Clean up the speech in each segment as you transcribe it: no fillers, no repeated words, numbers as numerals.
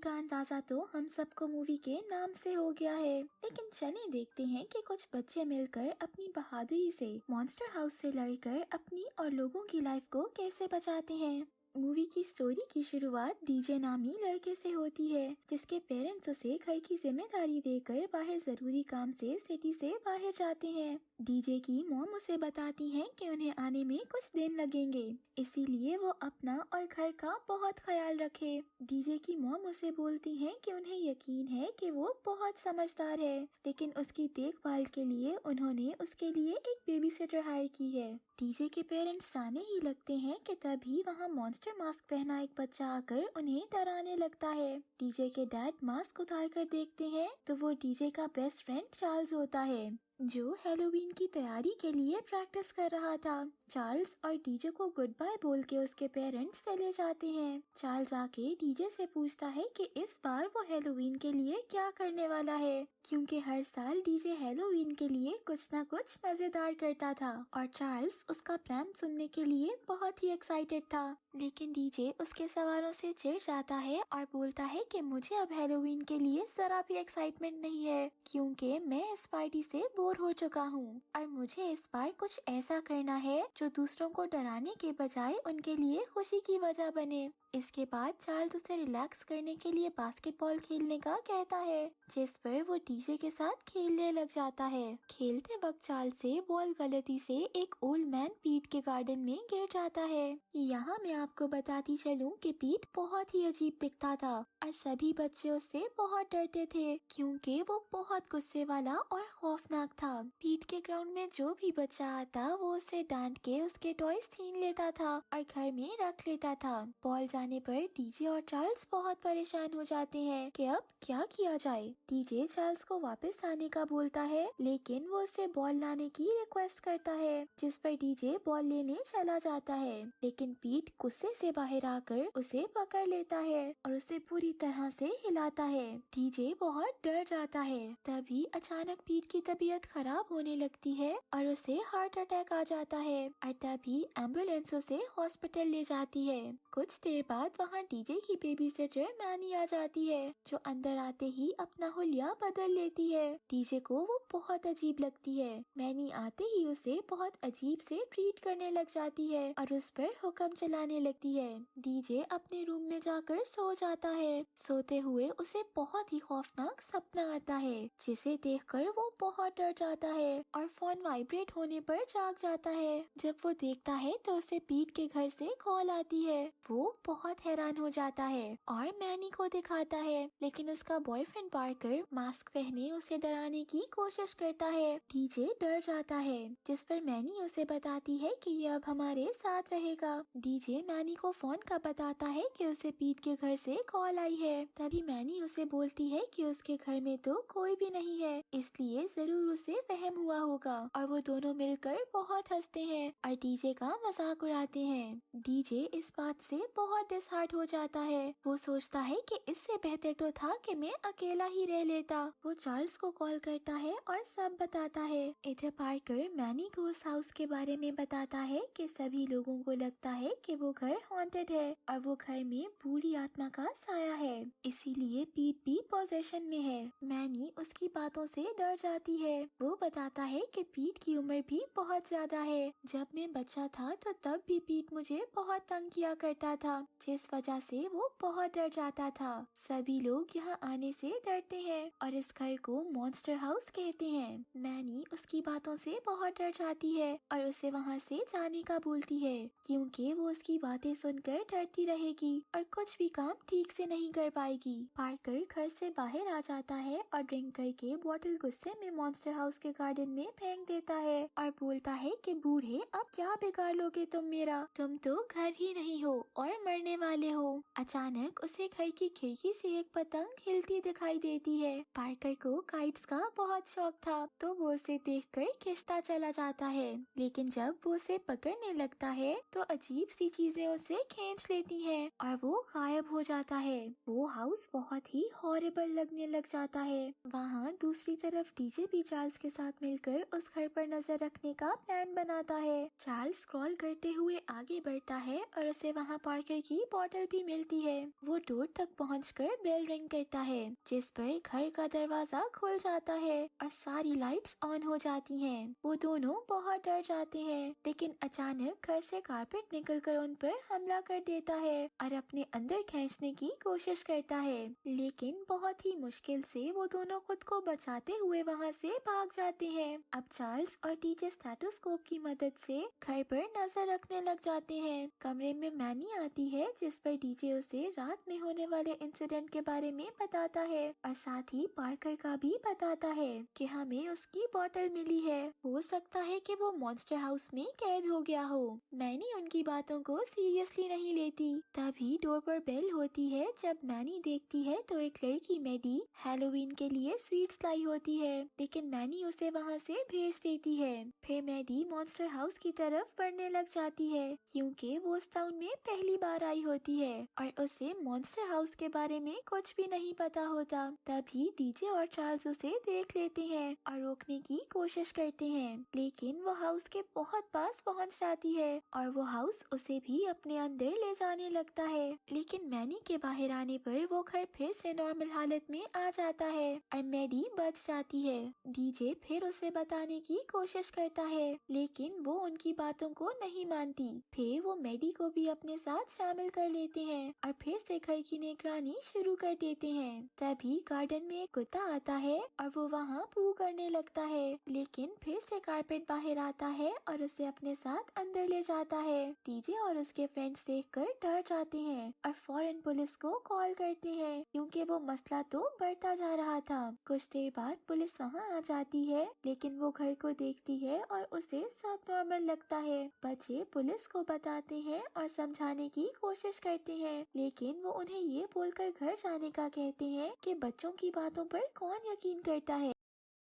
का अंदाजा तो हम सबको मूवी के नाम से हो गया है, लेकिन चलिए देखते हैं कि कुछ बच्चे मिलकर अपनी बहादुरी से मॉन्स्टर हाउस से लड़कर अपनी और लोगों की लाइफ को कैसे बचाते हैं। मूवी की स्टोरी की शुरुआत डीजे नामी लड़के से होती है, जिसके पेरेंट्स उसे घर की जिम्मेदारी देकर बाहर जरूरी काम से सिटी से बाहर जाते हैं। डीजे की मॉम उसे बताती हैं कि उन्हें आने में कुछ दिन लगेंगे, इसीलिए वो अपना और घर का बहुत ख्याल रखे। डीजे की मॉम उसे बोलती हैं कि उन्हें यकीन है कि वो बहुत समझदार है, लेकिन उसकी देखभाल के लिए उन्होंने उसके लिए एक बेबी सिटर हायर की है। डीजे के पेरेंट्स जाने ही लगते हैं कि तभी वहाँ मॉन्स्टर मास्क पहना एक बच्चा आकर उन्हें डराने लगता है। डीजे के डैड मास्क उतार कर देखते हैं तो वो डीजे का बेस्ट फ्रेंड चार्ल्स होता है, जो हैलोवीन की तैयारी के लिए प्रैक्टिस कर रहा था। चार्ल्स और डीजे को गुड बाय बोल के उसके पेरेंट्स चले जाते हैं। चार्ल्स आके डीजे से पूछता है कि इस बार वो हैलोवीन के लिए क्या करने वाला है, क्योंकि हर साल डीजे हैलोवीन के लिए कुछ ना कुछ मजेदार करता था और चार्ल्स उसका प्लान सुनने के लिए बहुत ही एक्साइटेड था। लेकिन डीजे उसके सवालों से चिढ़ जाता है और बोलता है कि मुझे अब हैलोवीन के लिए जरा भी एक्साइटमेंट नहीं है, क्योंकि मैं इस पार्टी से बोर हो चुका हूँ और मुझे इस बार कुछ ऐसा करना है जो दूसरों को डराने के बजाय उनके लिए खुशी की वजह बने। इसके बाद चार्ल्स उसे रिलैक्स करने के लिए बास्केटबॉल खेलने का कहता है, जिस पर वो डीजे के साथ खेलने लग जाता है। खेलते वक्त चार्ल्स से बॉल गलती से एक ओल्ड मैन पीट के गार्डन में गिर जाता है। यहाँ मैं आपको बताती चलूं कि पीट बहुत ही अजीब दिखता था और सभी बच्चे उससे बहुत डरते थे, क्योंकि वो बहुत गुस्से वाला और खौफनाक था। पीट के ग्राउंड में जो भी बच्चा आता वो उसे डांट के उसके टॉयज छीन लेता था और घर में रख लेता था। बॉल जाने पर डीजे और चार्ल्स बहुत परेशान हो जाते हैं कि अब क्या किया जाए। डीजे चार्ल्स को वापस लाने का बोलता है, लेकिन वो उसे बॉल लाने की रिक्वेस्ट करता है, जिस पर डीजे बॉल लेने चला जाता है। लेकिन पीट गुस्से से बाहर आकर उसे पकड़ लेता है और उसे पूरी तरह से हिलाता है। डीजे बहुत डर जाता है। तभी अचानक पीट की तबीयत खराब होने लगती है और उसे हार्ट अटैक आ जाता है और तभी एम्बुलेंस उसे हॉस्पिटल ले जाती है। कुछ देर बाद वहाँ डीजे की बेबी सिटर मैनी आ जाती है, जो अंदर आते ही अपना हुलिया बदल लेती है। डीजे को वो बहुत अजीब लगती है। मैनी आते ही उसे बहुत अजीब से ट्रीट करने लग जाती है और उस पर हुक्म चलाने लगती है। डीजे अपने रूम में जाकर सो जाता है। सोते हुए उसे बहुत ही खौफनाक सपना आता है, जिसे देखकर वो बहुत डर जाता है और फोन वाइब्रेट होने पर जाग जाता है। जब वो देखता है तो उसे पीट के घर से कॉल आती है। वो बहुत हैरान हो जाता है और मैनी को दिखाता है, लेकिन उसका बॉयफ्रेंड पार्कर मास्क पहने उसे डराने की कोशिश करता है। डीजे डर जाता है, जिस पर मैनी उसे बताती है कि ये अब हमारे साथ रहेगा। डीजे मैनी को फोन का बताता है कि उसे पीट के घर से कॉल आई है। तभी मैनी उसे बोलती है कि उसके घर में तो कोई भी नहीं है, इसलिए जरूर उसे वहम हुआ होगा और वो दोनों मिलकर बहुत हंसते हैं और डीजे का मजाक उड़ाते हैं। डीजे इस बात से बहुत डिसहार्ट हो जाता है। वो सोचता है कि इससे बेहतर तो था कि मैं अकेला ही रह लेता। वो चार्ल्स को कॉल करता है और सब बताता है। इधर पार्कर मैनी को उस हाउस के बारे में बताता है कि सभी लोगों को लगता है कि वो घर हॉन्टेड है और वो घर में बूढ़ी आत्मा का साया है, इसीलिए पीट भी पोजेशन में है। मैनी उसकी बातों से डर जाती है। वो बताता है कि पीट की उम्र भी बहुत ज्यादा है। जब मैं बच्चा था तो तब भी पीट मुझे बहुत तंग किया करता था, जिस वजह से वो बहुत डर जाता था। सभी लोग यहाँ आने से डरते हैं और इस घर को मॉन्स्टर हाउस कहते हैं। मैनी उसकी बातों से बहुत डर जाती है और उसे वहाँ से जाने का बोलती है, क्योंकि वो उसकी बातें सुनकर डरती रहेगी और कुछ भी काम ठीक से नहीं कर पाएगी। पार्कर घर से बाहर आ जाता है और ड्रिंक करके बोतल गुस्से में मॉन्स्टर हाउस के गार्डन में फेंक देता है और बोलता है कि बूढ़े अब क्या बिगाड़ लोगे तुम मेरा, तुम तो घर ही नहीं हो और मरने वाले हो। अचानक उसे घर की खिड़की से एक पतंग हिलती दिखाई देती है। पार्कर को काइट्स का बहुत शौक था, तो वो उसे देखकर खिंचता चला जाता है, लेकिन जब वो उसे पकड़ने लगता है तो अजीब सी चीजें उसे खींच लेती हैं और वो गायब हो जाता है। वो हाउस हाउस बहुत ही हॉरिबल लगने लग जाता है। वहाँ दूसरी तरफ डीजे भी चार्ल्स के साथ मिलकर उस घर पर नजर रखने का प्लान बनाता है। चार्ल्स स्क्रॉल करते हुए आगे बढ़ता है और उसे वहाँ पार्कर की बॉटल भी मिलती है। वो डोर तक पहुंचकर बेल रिंग करता है, जिस पर घर का दरवाजा खुल जाता है और सारी लाइट्स ऑन हो जाती हैं। वो दोनों बहुत डर जाते हैं, लेकिन अचानक घर से कारपेट निकलकर उन पर हमला कर देता है और अपने अंदर खींचने की कोशिश करता है, लेकिन बहुत ही मुश्किल से वो दोनों खुद को बचाते हुए वहाँ से भाग जाते हैं। अब चार्ल्स और डीजे स्टेथोस्कोप की मदद से घर पर नजर रखने लग जाते हैं। कमरे में मैनी आती है, जिस पर डीजे उसे रात में होने वाले इंसिडेंट के बारे में बताता है और साथ ही पार्कर का भी बताता है कि हमें उसकी बॉटल मिली है। हो सकता है कि वो मॉन्स्टर हाउस में कैद हो गया हो। मैनी उनकी बातों को सीरियसली नहीं लेती। तभी डोर पर बेल होती है। जब मैनी देखती है तो एक लड़की मैडी हैलोवीन के लिए स्वीट्स लाई होती है, लेकिन मैनी उसे वहाँ से भेज देती है। फिर मैडी मॉन्स्टर हाउस की तरफ बढ़ने लग जाती है, क्योंकि वो उस टाउन में पहली बार आई होती है और उसे मॉन्स्टर हाउस के बारे में कुछ भी नहीं पता होता। तभी डीजे और चार्ल्स उसे देख लेते हैं और रोकने की कोशिश करते हैं, लेकिन वो हाउस के बहुत पास पहुँच जाती है और वो हाउस उसे भी अपने अंदर ले जाने लगता है। लेकिन मैनी के बाहर आने पर वो घर फिर से नॉर्मल हालत में आ जाता है और मैडी बच जाती है। डीजे फिर उसे बताने की कोशिश करता है, लेकिन वो उनकी बातों को नहीं मानती। फिर वो मैडी को भी अपने साथ शामिल कर लेते हैं और फिर से घर की निगरानी शुरू कर देते हैं। तभी गार्डन में एक कुत्ता आता है और वो वहाँ पू करने लगता है, लेकिन फिर से कारपेट बाहर आता है और उसे अपने साथ अंदर ले जाता है। डीजे और उसके फ्रेंड्स देखकर डर जाते हैं और फौरन पुलिस को कॉल करते हैं, क्योंकि वो मसला तो बढ़ता जा रहा था। कुछ देर बाद पुलिस वहाँ आ जाती है, लेकिन वो घर को देखती है और उसे सब नॉर्मल लगता है। बच्चे पुलिस को बताते हैं और समझाने की कोशिश करते हैं, लेकिन वो उन्हें ये बोलकर घर जाने का कहते हैं कि बच्चों की बातों पर कौन यकीन करता है।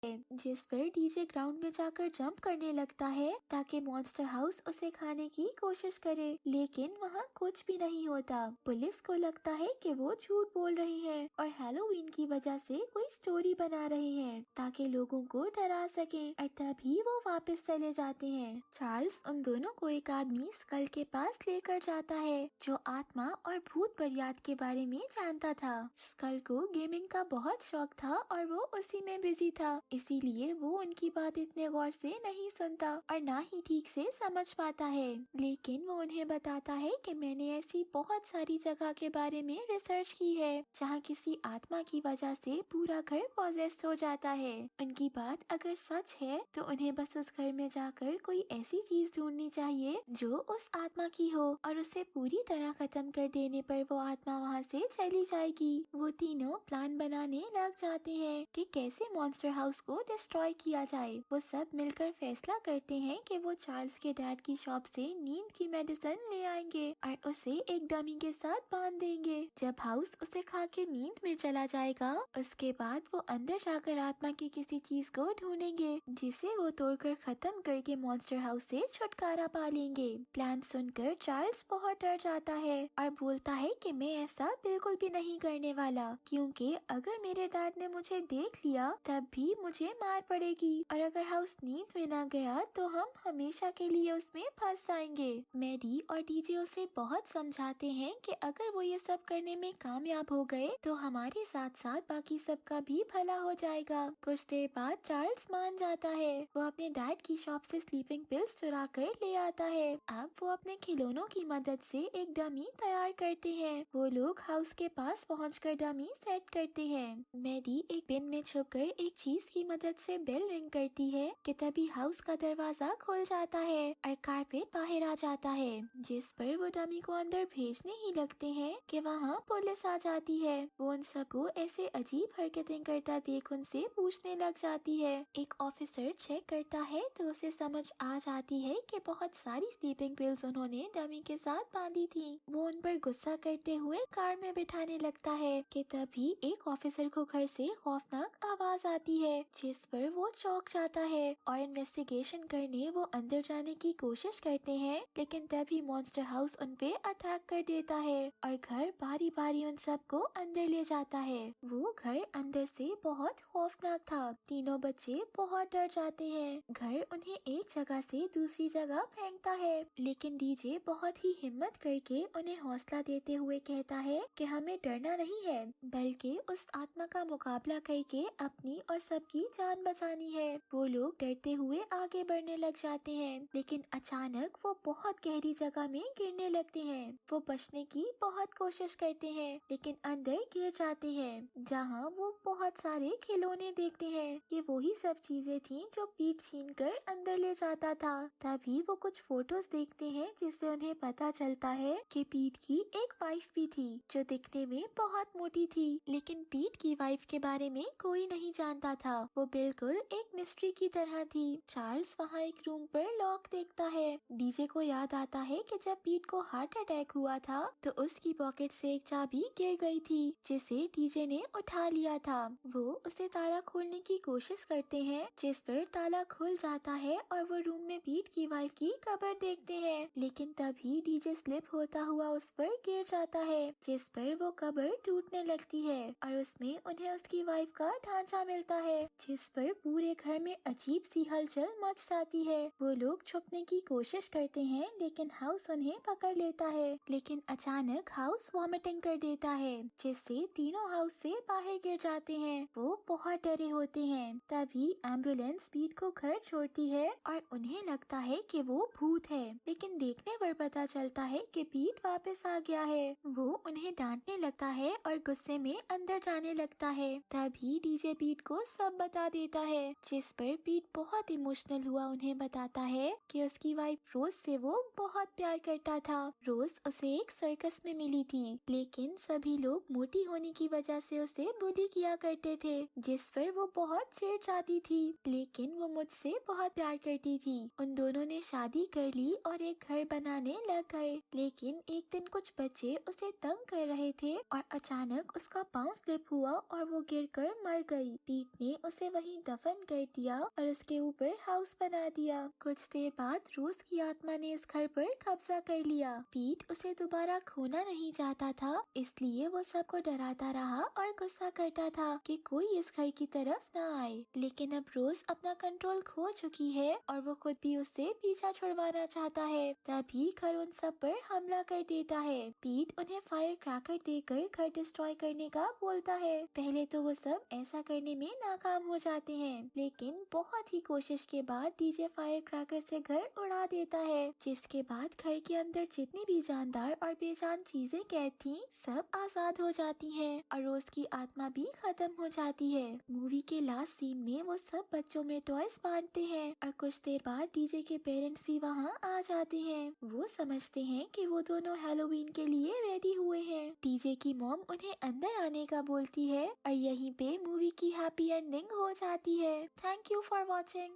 जिस पर डीजे ग्राउंड में जाकर जंप करने लगता है ताकि मॉन्स्टर हाउस उसे खाने की कोशिश करे, लेकिन वहाँ कुछ भी नहीं होता। पुलिस को लगता है कि वो झूठ बोल रहे हैं और हैलोवीन की वजह से कोई स्टोरी बना रहे हैं ताकि लोगों को डरा सके, और तभी वो वापस चले जाते हैं। चार्ल्स उन दोनों को एक आदमी स्कल के पास लेकर जाता है, जो आत्मा और भूत पर्यात के बारे में जानता था। स्कल को गेमिंग का बहुत शौक था और वो उसी में बिजी था, इसीलिए वो उनकी बात इतने गौर से नहीं सुनता और ना ही ठीक से समझ पाता है। लेकिन वो उन्हें बताता है कि मैंने ऐसी बहुत सारी जगह के बारे में रिसर्च की है जहाँ किसी आत्मा की वजह से पूरा घर पॉजेस्ड हो जाता है। उनकी बात अगर सच है तो उन्हें बस उस घर में जाकर कोई ऐसी चीज ढूंढनी चाहिए जो उस आत्मा की हो और उसे पूरी तरह खत्म कर देने पर वो आत्मा वहाँ से चली जाएगी। वो तीनों प्लान बनाने लग जाते हैं कि कैसे मॉन्स्टर हाउस को डिस्ट्रॉय किया जाए। वो सब मिलकर फैसला करते हैं कि वो चार्ल्स के डैड की शॉप से नींद की मेडिसिन ले आएंगे और उसे एक डमी के साथ बांध देंगे। जब हाउस उसे खा के नींद में चला जाएगा, उसके बाद वो अंदर जाकर आत्मा की किसी चीज को ढूंढेंगे जिसे वो तोड़कर खत्म करके मॉन्स्टर हाउस से छुटकारा पा लेंगे। प्लान सुनकर चार्ल्स बहुत डर जाता है और बोलता है कि मैं ऐसा बिल्कुल भी नहीं करने वाला, क्योंकि अगर मेरे डैड ने मुझे देख लिया तब भी मुझे मार पड़ेगी और अगर हाउस नींद में ना गया तो हम हमेशा के लिए उसमें फंस जाएंगे। मैडी और डीजे उसे बहुत समझाते हैं कि अगर वो ये सब करने में कामयाब हो गए तो हमारे साथ साथ बाकी सबका भी भला हो जाएगा। कुछ देर बाद चार्ल्स मान जाता है। वो अपने डैड की शॉप से स्लीपिंग पिल्स चुरा कर ले आता है। अब वो अपने खिलौनों की मदद से एक डमी तैयार करते हैं। वो लोग हाउस के पास पहुंचकर डमी सेट करते हैं। मैडी एक बिन में छुपकर एक चीज की मदद से बेल रिंग करती है कि तभी हाउस का दरवाजा खुल जाता है और कारपेट बाहर आ जाता है, जिस पर वो डमी को अंदर भेजने ही लगते हैं कि वहाँ पुलिस आ जाती है। वो उन सबको ऐसे अजीब हरकतें करता देख उनसे पूछने लग जाती है। एक ऑफिसर चेक करता है तो उसे समझ आ जाती है कि बहुत सारी स्लीपिंग पिल्स उन्होंने डमी के साथ बांधी थी। वो उन पर गुस्सा करते हुए कार में बिठाने लगता है कि तभी एक ऑफिसर को घर से खौफनाक आवाज आती है जिस पर वो चौंक जाता है और इन्वेस्टिगेशन करने वो अंदर जाने की कोशिश करते हैं, लेकिन तभी मॉन्स्टर हाउस उन पे अटैक कर देता है और घर बारी बारी उन सबको अंदर ले जाता है। वो घर अंदर से बहुत खौफनाक था। तीनों बच्चे बहुत डर जाते हैं। घर उन्हें एक जगह से दूसरी जगह फेंकता है, लेकिन डीजे बहुत ही हिम्मत करके उन्हें हौसला देते हुए कहता है कि हमें डरना नहीं है, बल्कि उस आत्मा का मुकाबला करके अपनी और सबकी जान बचानी है। वो लोग डरते हुए आगे बढ़ने लग जाते हैं, लेकिन अचानक वो बहुत गहरी जगह में गिरने लगते हैं। वो बचने की बहुत कोशिश करते हैं, लेकिन अंदर गिर जाते हैं, जहाँ वो बहुत सारे खिलौने देखते हैं। ये वही सब चीजें थीं जो पीट छीन कर अंदर ले जाता था। तभी वो कुछ फोटोज देखते हैं, जिससे उन्हें पता चलता है कि पीट की एक वाइफ भी थी, जो दिखने में बहुत मोटी थी। लेकिन पीट की वाइफ के बारे में कोई नहीं जानता था। वो बिल्कुल एक मिस्ट्री की तरह थी। चार्ल्स वहाँ एक रूम पर लॉक देखता है। डीजे को याद आता है कि जब पीट को हार्ट अटैक हुआ था तो उसकी पॉकेट से एक चाबी गिर गई थी, जिसे डीजे ने उठा लिया था। वो उसे ताला खोलने की कोशिश करते हैं, जिस पर ताला खुल जाता है और वो रूम में पीट की वाइफ की कब्र देखते हैं। लेकिन तभी डीजे स्लिप होता हुआ उस पर गिर जाता है, जिस पर वो कब्र टूटने लगती है और उसमें उन्हें उसकी वाइफ का ढांचा मिलता है, जिस पर पूरे घर में अजीब सी हलचल मच जाती है। वो लोग छुपने की कोशिश करते हैं, लेकिन हाउस उन्हें पकड़ लेता है। लेकिन अचानक हाउस वॉमिटिंग कर देता है, जिससे तीनों हाउस से बाहर गिर जाते हैं। वो बहुत डरे होते हैं। तभी एम्बुलेंस पीट को घर छोड़ती है और उन्हें लगता है कि वो भूत है, लेकिन देखने पर पता चलता है कि पीट वापस आ गया है। वो उन्हें डांटने लगता है और गुस्से में अंदर जाने लगता है। तभी डीजे पीट को सब बता देता है, जिस पर पीट बहुत इमोशनल हुआ उन्हें बताता है कि उसकी वाइफ रोज से वो बहुत प्यार करता था। रोज उसे एक सर्कस में मिली थी, लेकिन सभी लोग मोटी होने की वजह से उसे बुली किया करते थे, जिस पर वो बहुत चिढ़ जाती थी। लेकिन वो मुझसे बहुत प्यार करती थी। उन दोनों ने शादी कर ली और एक घर बनाने लग गए। लेकिन एक दिन कुछ बच्चे उसे तंग कर रहे थे और अचानक उसका पाँव स्लिप हुआ और वो गिरकर मर गई। पीट ने उसे वहीं दफन कर दिया और उसके ऊपर हाउस बना दिया। कुछ देर बाद रोज की आत्मा ने इस घर पर कब्जा कर लिया। पीट उसे दोबारा खोना नहीं चाहता था, इसलिए वो सबको डराता रहा और गुस्सा करता था कि कोई इस घर की तरफ न आए। लेकिन अब रोज अपना कंट्रोल खो चुकी है और वो खुद भी उससे पीछा छुड़वाना चाहता है। तभी घर उन सब पर हमला कर देता है। पीट उन्हें फायर क्रैकर देकर घर डिस्ट्रॉय करने का बोलता है। पहले तो वो सब ऐसा करने में नाकाम हो जाते हैं, लेकिन बहुत ही कोशिश के बाद डीजे फायर क्रैकर से घर उड़ा देता है, जिसके बाद घर के अंदर जितनी भी जानदार और बेजान चीजें कैद थीं, सब आजाद हो जाती हैं और रोज की आत्मा भी खत्म हो जाती है। मूवी के लास्ट सीन में वो सब बच्चों में टॉयज बांटते हैं और कुछ देर बाद डीजे के पेरेंट्स भी वहाँ आ जाते हैं। वो समझते हैं कि वो दोनों हैलोवीन के लिए रेडी हुए हैं। डीजे की मॉम उन्हें अंदर आने का बोलती है और यहीं पे मूवी की हैप्पी एंडिंग हो जाती है। Thank you for watching.